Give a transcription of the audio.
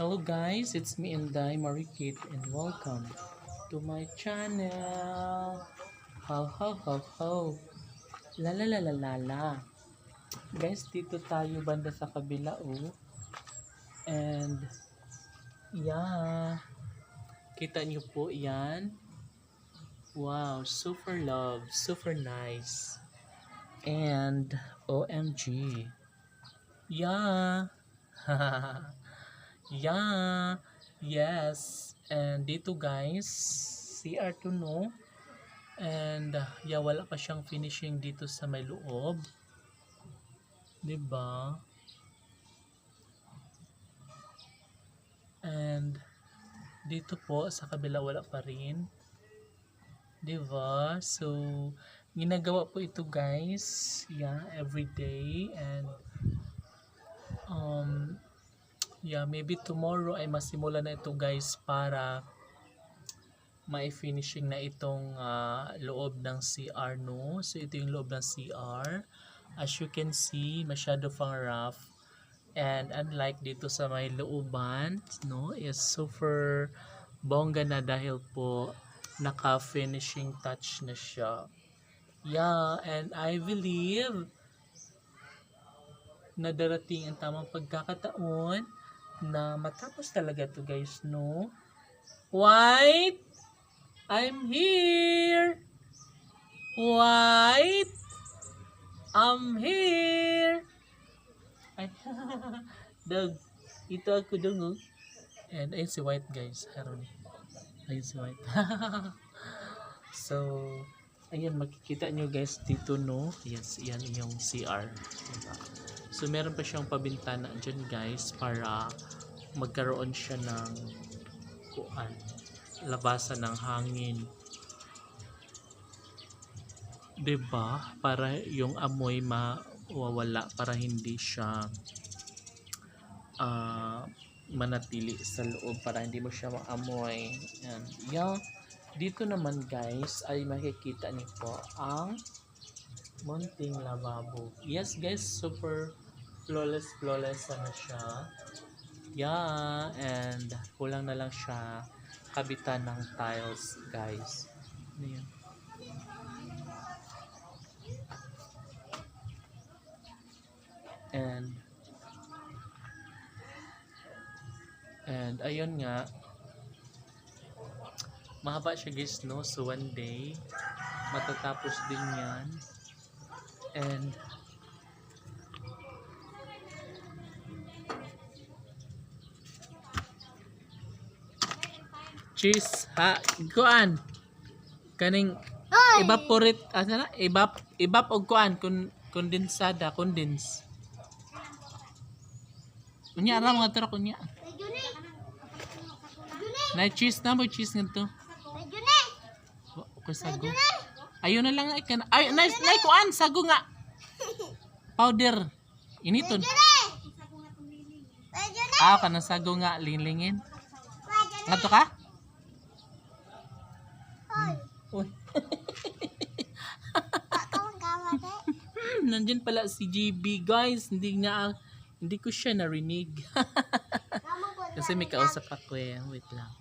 Hello guys, it's me Inday Marikit and welcome to my channel. Ho ho ho ho. La la la la la la. Guys, dito tayo banda sa kabila And yeah, kita niyo po 'yan. Wow, super love, super nice. And OMG. Yeah. Yeah, yes. And dito guys, CR2 no. And yeah, wala pa siyang finishing dito sa may loob. 'Di ba? And dito po sa kabila wala pa rin. 'Di ba? So ginagawa po ito guys, yeah, every day. And yeah, maybe tomorrow ay masimula na ito guys para may finishing na itong loob ng CR no. So ito yung loob ng CR. As you can see, masyado pang rough. And unlike dito sa may looban, no, is super bongga na dahil po naka-finishing touch na siya. Yeah, and I believe na darating ang tamang pagkakataon na matapos talaga to guys, no? White! I'm here! White! I'm here! Ay, dog. Ito ako dong, oh. And ayun si White guys. Haron. Ayun si White. So, ayun makikita nyo guys dito, no? Yes, yan yung CR. Diba? So, meron pa siyang pabintana dyan guys para magkaroon siya ng labasan ng hangin. 'Di ba? Para yung amoy mawawala, para hindi siya manatili sa loob, para hindi mo siya maamoy. And yeah, dito naman guys ay makikita niyo po ang munting lababo. Yes guys, super flawless na siya. Yeah, and kulang na lang siya kabitan ng tiles guys. Ayan. And ayun nga, mahaba siya guys, no? So one day matatapos din yan. And cheese ha, kuan kaning evaporate asa na evap og kuan kondensada, condense unya ra mga tara kunya na cheese na mo, cheese ngadto ko sago ayo na lang ay nice na kuan sago nga powder initon kana sago nga linglingin ngadto ka. Uy. Nandiyan pala si GB guys, hindi ko siya narinig. Kasi may kausap ako wait lang.